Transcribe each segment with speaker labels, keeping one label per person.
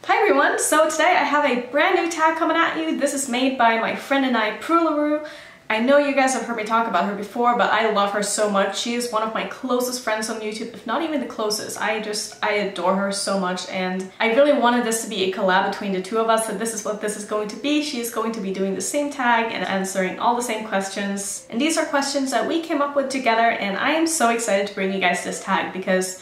Speaker 1: Hi everyone! So today I have a brand new tag coming at you. This is made by my friend and I, Pruelaroo. I know you guys have heard me talk about her before, but I love her so much. She is one of my closest friends on YouTube, if not even the closest. I adore her so much, and I really wanted this to be a collab between the two of us, so this is what this is going to be. She is going to be doing the same tag and answering all the same questions. And these are questions that we came up with together, and I am so excited to bring you guys this tag because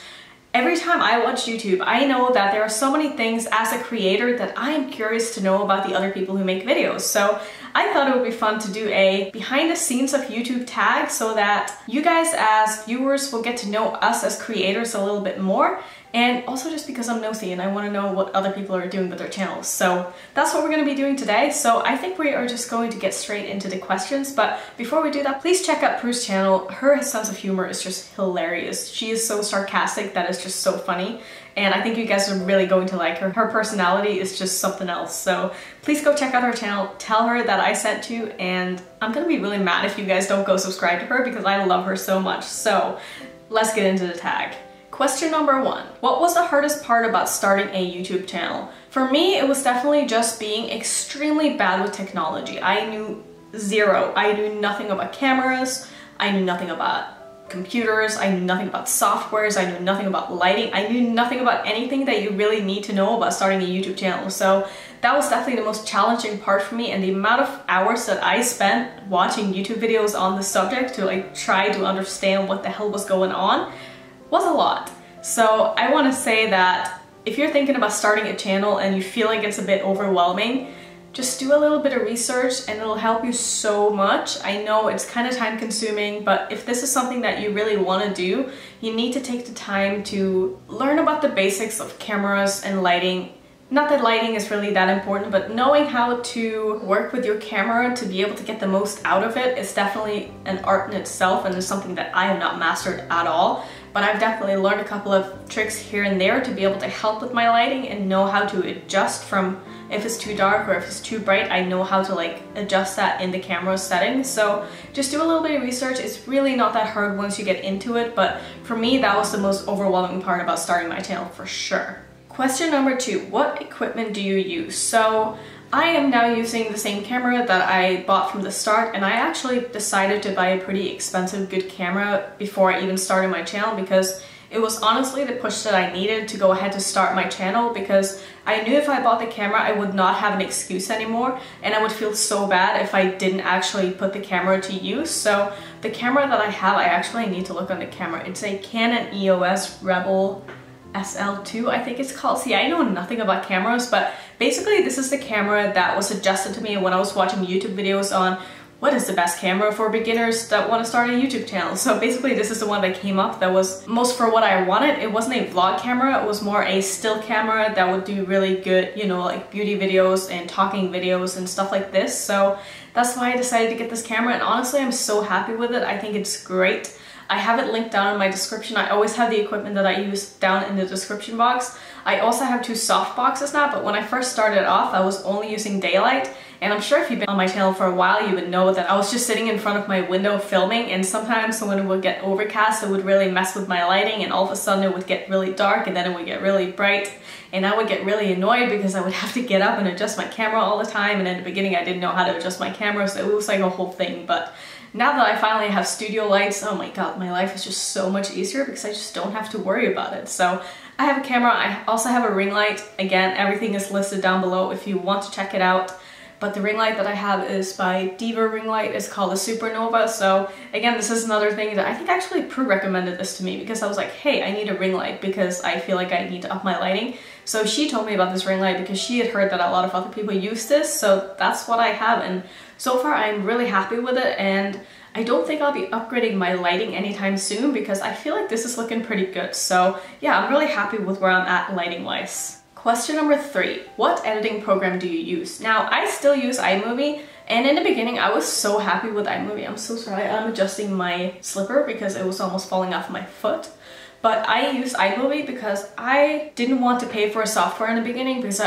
Speaker 1: every time I watch YouTube, I know that there are so many things as a creator that I am curious to know about the other people who make videos. So I thought it would be fun to do a behind the scenes of YouTube tag so that you guys as viewers will get to know us as creators a little bit more. And also just because I'm nosy and I want to know what other people are doing with their channels. So that's what we're going to be doing today. So I think we are just going to get straight into the questions. But before we do that, please check out Prue's channel. Her sense of humor is just hilarious. She is so sarcastic that is just so funny. And I think you guys are really going to like her. Her personality is just something else. So please go check out her channel. Tell her that I sent you. And I'm going to be really mad if you guys don't go subscribe to her because I love her so much. So let's get into the tag. Question number 1. What was the hardest part about starting a YouTube channel? For me, it was definitely just being extremely bad with technology. I knew zero. I knew nothing about cameras. I knew nothing about computers. I knew nothing about softwares. I knew nothing about lighting. I knew nothing about anything that you really need to know about starting a YouTube channel. So that was definitely the most challenging part for me, and the amount of hours that I spent watching YouTube videos on the subject to like try to understand what the hell was going on was a lot. So I want to say that if you're thinking about starting a channel and you feel like it's a bit overwhelming, just do a little bit of research and it'll help you so much. I know it's kind of time consuming, but if this is something that you really want to do, you need to take the time to learn about the basics of cameras and lighting. Not that lighting is really that important, but knowing how to work with your camera to be able to get the most out of it is definitely an art in itself, and it's something that I have not mastered at all. But I've definitely learned a couple of tricks here and there to be able to help with my lighting and know how to adjust from if it's too dark or if it's too bright. I know how to like adjust that in the camera settings. So just do a little bit of research. It's really not that hard once you get into it, but for me that was the most overwhelming part about starting my channel for sure. Question number 2, what equipment do you use? So I am now using the same camera that I bought from the start, and I actually decided to buy a pretty expensive good camera before I even started my channel because it was honestly the push that I needed to go ahead to start my channel, because I knew if I bought the camera I would not have an excuse anymore and I would feel so bad if I didn't actually put the camera to use. So the camera that I have, I actually need to look on the camera. It's a Canon EOS Rebel SL2, I think it's called. See, I know nothing about cameras, but basically this is the camera that was suggested to me when I was watching YouTube videos on what is the best camera for beginners that want to start a YouTube channel. So basically this is the one that came up that was most for what I wanted. It wasn't a vlog camera, it was more a still camera that would do really good, you know, like beauty videos and talking videos and stuff like this. So that's why I decided to get this camera, and honestly I'm so happy with it. I think it's great. I have it linked down in my description. I always have the equipment that I use down in the description box. I also have 2 soft boxes now, but when I first started off, I was only using daylight. And I'm sure if you've been on my channel for a while, you would know that I was just sitting in front of my window filming, and sometimes when it would get overcast, it would really mess with my lighting, and all of a sudden it would get really dark and then it would get really bright. And I would get really annoyed because I would have to get up and adjust my camera all the time. And in the beginning, I didn't know how to adjust my camera, so it was like a whole thing. But now that I finally have studio lights, oh my god, my life is just so much easier because I just don't have to worry about it. So I have a camera, I also have a ring light. Again, everything is listed down below if you want to check it out. But the ring light that I have is by Diva ring light. It's called a Supernova. So again, this is another thing that I think actually Prue recommended this to me because I was like, hey, I need a ring light because I feel like I need to up my lighting. So she told me about this ring light because she had heard that a lot of other people use this. So that's what I have, and so far I'm really happy with it, and I don't think I'll be upgrading my lighting anytime soon because I feel like this is looking pretty good. So yeah, I'm really happy with where I'm at lighting wise. Question number 3, what editing program do you use? Now, I still use iMovie, and in the beginning I was so happy with iMovie. I'm so sorry, I'm adjusting my slipper because it was almost falling off my foot. But I used iMovie because I didn't want to pay for a software in the beginning because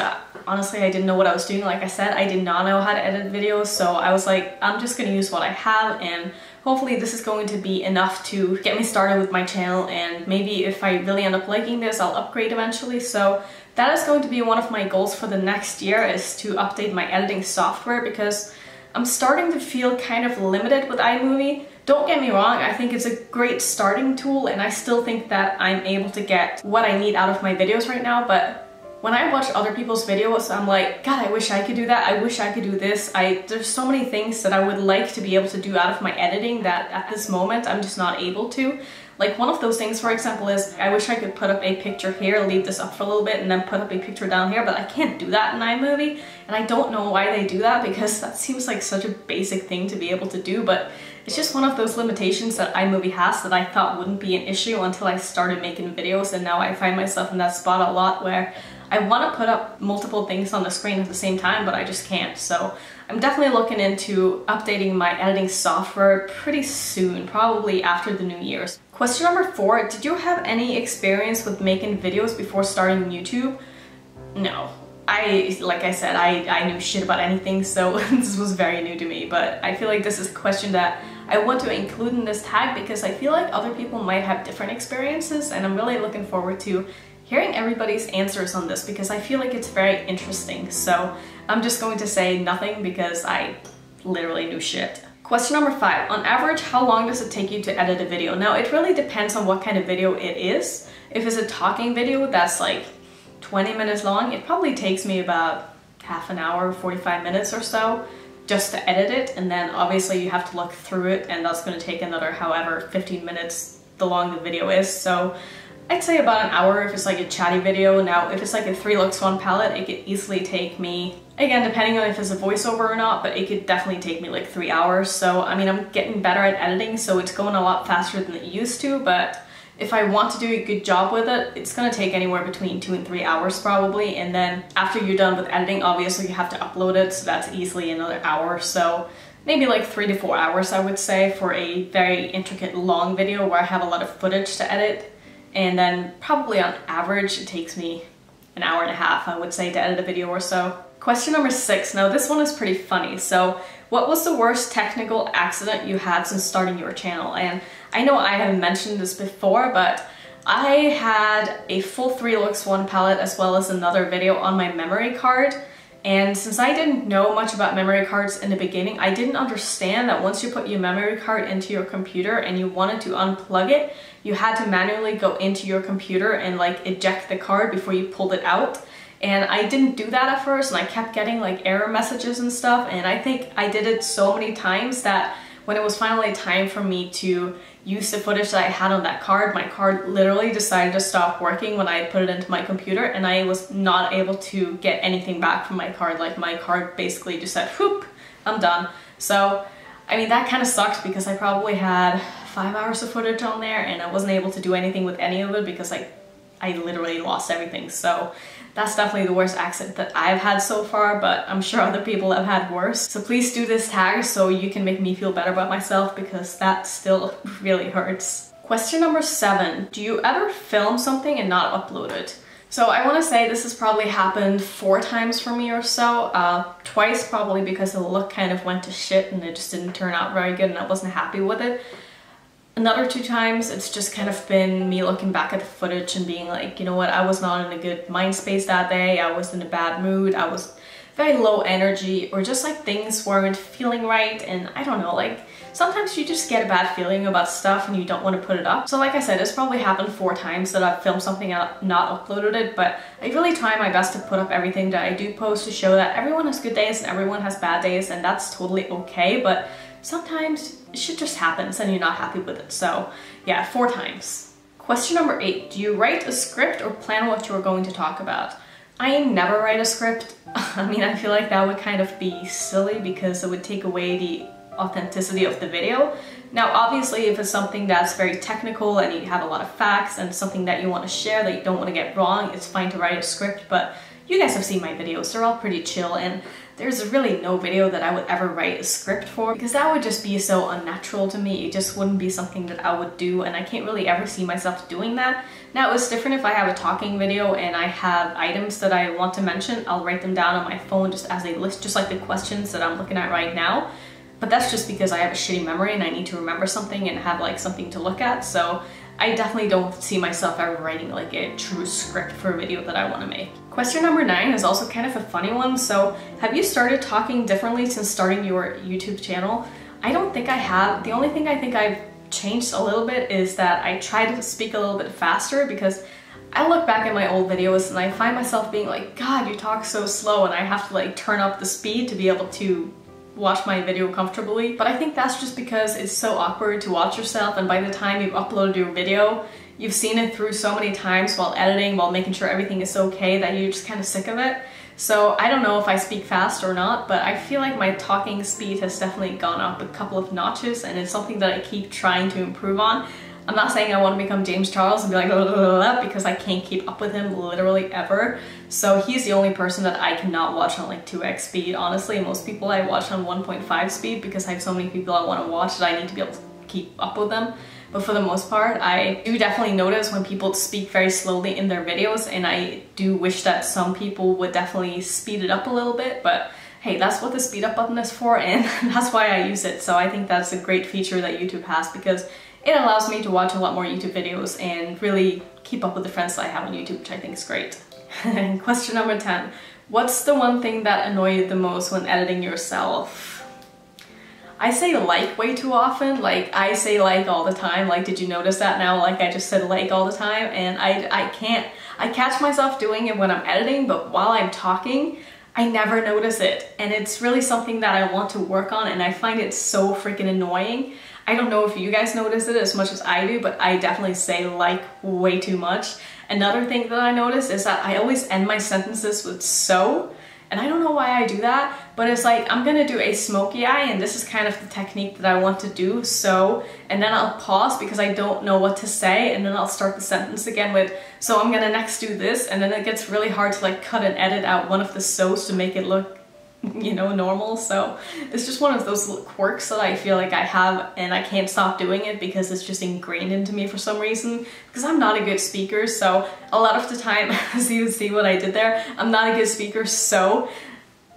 Speaker 1: honestly I didn't know what I was doing. Like I said, I did not know how to edit videos, so I was like, I'm just gonna use what I have and hopefully this is going to be enough to get me started with my channel, and maybe if I really end up liking this, I'll upgrade eventually. So that is going to be one of my goals for the next year, is to update my editing software, because I'm starting to feel kind of limited with iMovie. Don't get me wrong, I think it's a great starting tool, and I still think that I'm able to get what I need out of my videos right now, but when I watch other people's videos, I'm like, God, I wish I could do that. I wish I could do this. There's so many things that I would like to be able to do out of my editing that at this moment I'm just not able to. Like one of those things, for example, is I wish I could put up a picture here, leave this up for a little bit, and then put up a picture down here, but I can't do that in iMovie. And I don't know why they do that, because that seems like such a basic thing to be able to do, but it's just one of those limitations that iMovie has that I thought wouldn't be an issue until I started making videos, and now I find myself in that spot a lot where I want to put up multiple things on the screen at the same time, but I just can't. So I'm definitely looking into updating my editing software pretty soon, probably after the New Year's. Question number 4, did you have any experience with making videos before starting YouTube? No. Like I said, I knew shit about anything, so this was very new to me, but I feel like this is a question that I want to include in this tag because I feel like other people might have different experiences, and I'm really looking forward to hearing everybody's answers on this because I feel like it's very interesting. So I'm just going to say nothing because I literally knew shit. Question number 5, on average, how long does it take you to edit a video? Now, it really depends on what kind of video it is. If it's a talking video that's like 20 minutes long, it probably takes me about half an hour, 45 minutes or so just to edit it, and then obviously you have to look through it, and that's going to take another however 15 minutes the long the video is. So I'd say about an hour if it's like a chatty video. Now if it's like a 3 looks 1 palette, it could easily take me, again depending on if it's a voiceover or not, but it could definitely take me like 3 hours. So I mean, I'm getting better at editing, so it's going a lot faster than it used to, but if I want to do a good job with it, it's gonna take anywhere between 2 and 3 hours probably, and then after you're done with editing, obviously you have to upload it, so that's easily another hour. So maybe like 3 to 4 hours I would say for a very intricate long video where I have a lot of footage to edit. And then probably on average it takes me an hour and a half, I would say, to edit a video or so. Question number 6, now this one is pretty funny. So what was the worst technical accident you had since starting your channel? And I know I haven't mentioned this before, but I had a full 3 looks 1 palette as well as another video on my memory card. And since I didn't know much about memory cards in the beginning, I didn't understand that once you put your memory card into your computer and you wanted to unplug it, you had to manually go into your computer and like eject the card before you pulled it out. And I didn't do that at first, and I kept getting like error messages and stuff, and I think I did it so many times that when it was finally time for me to use the footage that I had on that card, my card literally decided to stop working when I put it into my computer, and I was not able to get anything back from my card. Like my card basically just said, whoop, I'm done. So, I mean, that kind of sucked because I probably had 5 hours of footage on there and I wasn't able to do anything with any of it because I literally lost everything. So that's definitely the worst accident that I've had so far, but I'm sure other people have had worse. So please do this tag so you can make me feel better about myself because that still really hurts. Question number 7, do you ever film something and not upload it? So I want to say this has probably happened 4 times for me or so. Twice probably because the look kind of went to shit and it just didn't turn out very good and I wasn't happy with it. Another 2 times, it's just kind of been me looking back at the footage and being like, you know what, I was not in a good mind space that day, I was in a bad mood, I was very low energy, or just like things weren't feeling right, and I don't know, like sometimes you just get a bad feeling about stuff and you don't want to put it up. So like I said, it's probably happened 4 times that I've filmed something and not uploaded it, but I really try my best to put up everything that I do post to show that everyone has good days and everyone has bad days, and that's totally okay, but sometimes shit just happens and you're not happy with it. So yeah, 4 times. Question number 8, do you write a script or plan what you're going to talk about? I never write a script. I mean, I feel like that would kind of be silly because it would take away the authenticity of the video. Now obviously if it's something that's very technical and you have a lot of facts and something that you want to share that you don't want to get wrong, it's fine to write a script, but you guys have seen my videos, they're all pretty chill, and there's really no video that I would ever write a script for because that would just be so unnatural to me. It just wouldn't be something that I would do, and I can't really ever see myself doing that. Now it's different if I have a talking video and I have items that I want to mention, I'll write them down on my phone just as a list, just like the questions that I'm looking at right now. but that's just because I have a shitty memory and I need to remember something and have like something to look at. So I definitely don't see myself ever writing like a true script for a video that I want to make. Question number 9 is also kind of a funny one. So have you started talking differently since starting your YouTube channel? I don't think I have. The only thing I think I've changed a little bit is that I try to speak a little bit faster, because I look back at my old videos and I find myself being like, God, you talk so slow, and I have to like turn up the speed to be able to watch my video comfortably. But I think that's just because it's so awkward to watch yourself, and by the time you've uploaded your video, you've seen it through so many times while editing, while making sure everything is okay, that you're just kind of sick of it. So I don't know if I speak fast or not, but I feel like my talking speed has definitely gone up a couple of notches, and it's something that I keep trying to improve on. I'm not saying I want to become James Charles and be like blah, blah, blah, blah, because I can't keep up with him literally ever. So he's the only person that I cannot watch on like 2x speed. Honestly, most people I watch on 1.5 speed because I have so many people I want to watch that I need to be able to keep up with them. But for the most part, I do definitely notice when people speak very slowly in their videos, and I do wish that some people would definitely speed it up a little bit, but hey, that's what the speed up button is for, and that's why I use it. So I think that's a great feature that YouTube has, because it allows me to watch a lot more YouTube videos and really keep up with the friends that I have on YouTube, which I think is great. Question number 10. What's the one thing that annoyed you the most when editing yourself? I say like way too often. Like, I say like all the time. Like, did you notice that now? Like, I just said like all the time, and I catch myself doing it when I'm editing, but while I'm talking, I never notice it. And it's really something that I want to work on, and I find it so freaking annoying. I don't know if you guys notice it as much as I do, but I definitely say like way too much. Another thing that I notice is that I always end my sentences with so, and I don't know why I do that, but it's like I'm gonna do a smoky eye, and this is kind of the technique that I want to do, so, and then I'll pause because I don't know what to say, and then I'll start the sentence again with, so I'm gonna next do this, and then it gets really hard to like cut and edit out one of the so's to make it look, you know, normal. So it's just one of those little quirks that I feel like I have, and I can't stop doing it because it's just ingrained into me for some reason, because I'm not a good speaker. So a lot of the time, as you see what I did there, I'm not a good speaker, so,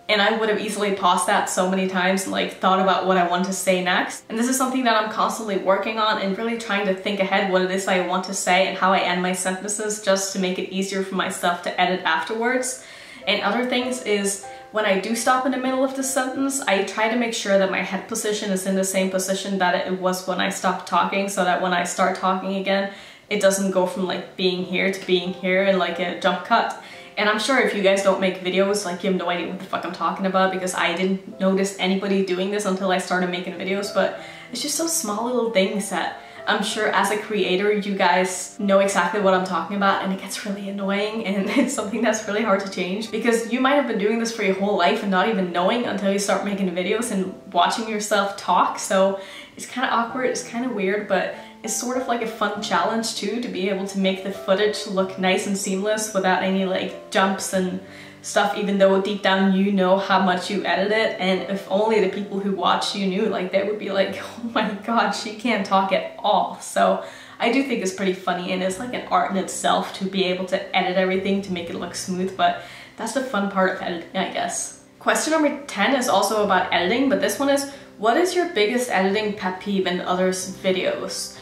Speaker 1: and I would have easily paused that so many times and like thought about what I want to say next. And this is something that I'm constantly working on, and really trying to think ahead what it is I want to say and how I end my sentences, just to make it easier for myself to edit afterwards. And other things is, when I do stop in the middle of the sentence, I try to make sure that my head position is in the same position that it was when I stopped talking, so that when I start talking again, it doesn't go from like being here to being here in like a jump cut. And I'm sure if you guys don't make videos, like, you have no idea what the fuck I'm talking about, because I didn't notice anybody doing this until I started making videos, but it's just those small little things that I'm sure as a creator you guys know exactly what I'm talking about, and it gets really annoying, and it's something that's really hard to change, because you might have been doing this for your whole life and not even knowing until you start making videos and watching yourself talk. So it's kind of awkward, it's kind of weird, but it's sort of like a fun challenge too, to be able to make the footage look nice and seamless without any like jumps and stuff, even though deep down you know how much you edit it. And if only the people who watch you knew, like, they would be like, oh my god, she can't talk at all. So I do think it's pretty funny, and it's like an art in itself to be able to edit everything to make it look smooth, but that's the fun part of editing, I guess. Question number 10 is also about editing, but this one is, what is your biggest editing pet peeve in others' videos?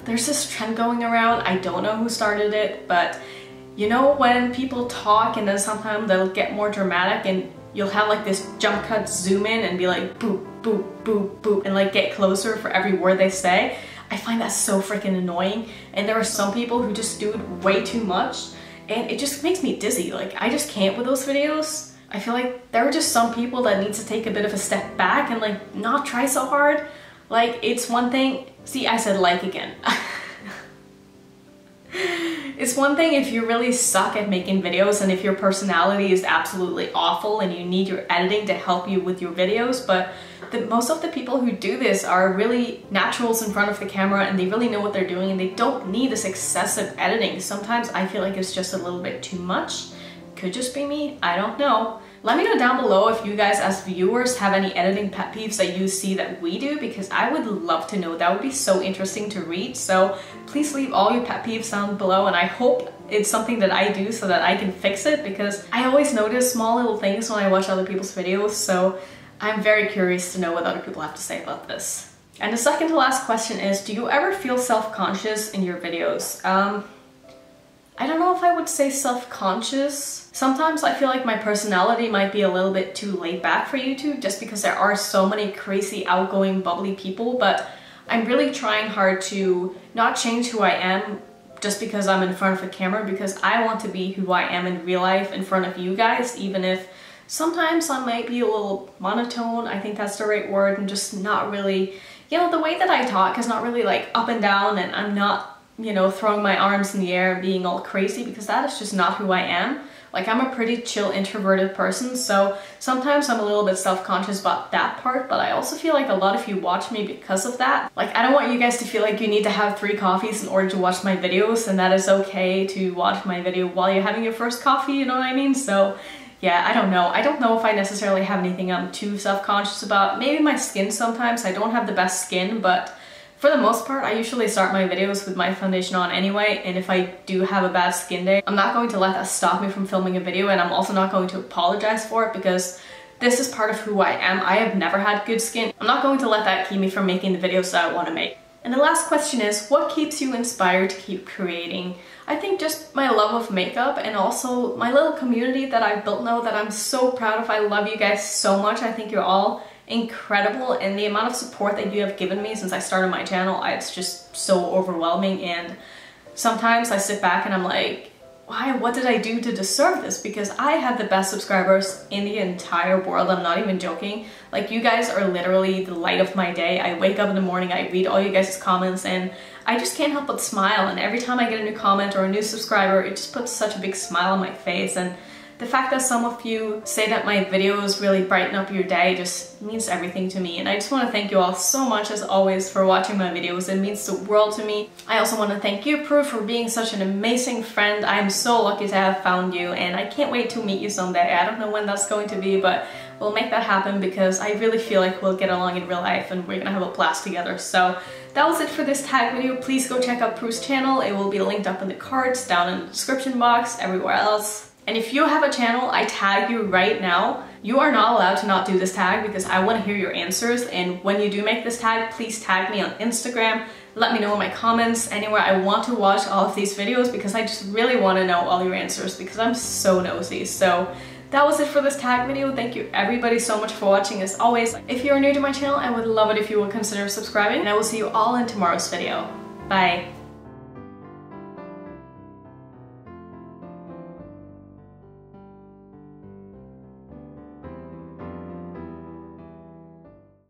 Speaker 1: There's this trend going around, I don't know who started it, but you know when people talk and then sometimes they'll get more dramatic and you'll have like this jump cut zoom in and be like boop, boop, boop, boop, and like get closer for every word they say? I find that so freaking annoying, and there are some people who just do it way too much, and it just makes me dizzy. Like, I just can't with those videos. I feel like there are just some people that need to take a bit of a step back and like not try so hard. Like, it's one thing, see, I said like again. It's one thing if you really suck at making videos and if your personality is absolutely awful and you need your editing to help you with your videos, but most of the people who do this are really naturals in front of the camera, and they really know what they're doing, and they don't need this excessive editing. Sometimes I feel like it's just a little bit too much. Could just be me, I don't know. Let me know down below if you guys as viewers have any editing pet peeves that you see that we do, because I would love to know. That would be so interesting to read. So please leave all your pet peeves down below, and I hope it's something that I do so that I can fix it, because I always notice small little things when I watch other people's videos. So I'm very curious to know what other people have to say about this. And the second to last question is, do you ever feel self-conscious in your videos? I don't know if I would say self-conscious. Sometimes I feel like my personality might be a little bit too laid back for YouTube just because there are so many crazy, outgoing, bubbly people, but I'm really trying hard to not change who I am just because I'm in front of a camera, because I want to be who I am in real life in front of you guys, even if sometimes I might be a little monotone, I think that's the right word, and just not really, you know, the way that I talk is not really like up and down, and I'm not, you know, throwing my arms in the air and being all crazy, because that is just not who I am. Like, I'm a pretty chill, introverted person, so sometimes I'm a little bit self-conscious about that part, but I also feel like a lot of you watch me because of that. Like, I don't want you guys to feel like you need to have 3 coffees in order to watch my videos, and that is okay to watch my video while you're having your first coffee, you know what I mean? So yeah, I don't know. I don't know if I necessarily have anything I'm too self-conscious about. Maybe my skin sometimes. I don't have the best skin, but for the most part, I usually start my videos with my foundation on anyway, and if I do have a bad skin day, I'm not going to let that stop me from filming a video, and I'm also not going to apologize for it because this is part of who I am. I have never had good skin. I'm not going to let that keep me from making the videos that I want to make. And the last question is, what keeps you inspired to keep creating? I think just my love of makeup, and also my little community that I've built now that I'm so proud of. I love you guys so much. I think you're all incredible, and the amount of support that you have given me since I started my channel, it's just so overwhelming. And sometimes I sit back and I'm like, what did I do to deserve this? Because I have the best subscribers in the entire world. I'm not even joking. Like, you guys are literally the light of my day. I wake up in the morning, I read all you guys' comments, and I just can't help but smile. And every time I get a new comment or a new subscriber, it just puts such a big smile on my face. And the fact that some of you say that my videos really brighten up your day just means everything to me. And I just want to thank you all so much, as always, for watching my videos. It means the world to me. I also want to thank you, Prue, for being such an amazing friend. I'm so lucky to have found you, and I can't wait to meet you someday. I don't know when that's going to be, but we'll make that happen, because I really feel like we'll get along in real life and we're gonna have a blast together. So that was it for this tag video. Please go check out Prue's channel. It will be linked up in the cards, down in the description box, everywhere else. And if you have a channel, I tag you right now. You are not allowed to not do this tag, because I want to hear your answers. And when you do make this tag, please tag me on Instagram. Let me know in my comments, anywhere. I want to watch all of these videos because I just really want to know all your answers, because I'm so nosy. So that was it for this tag video. Thank you everybody so much for watching, as always. If you're new to my channel, I would love it if you would consider subscribing, and I will see you all in tomorrow's video. Bye.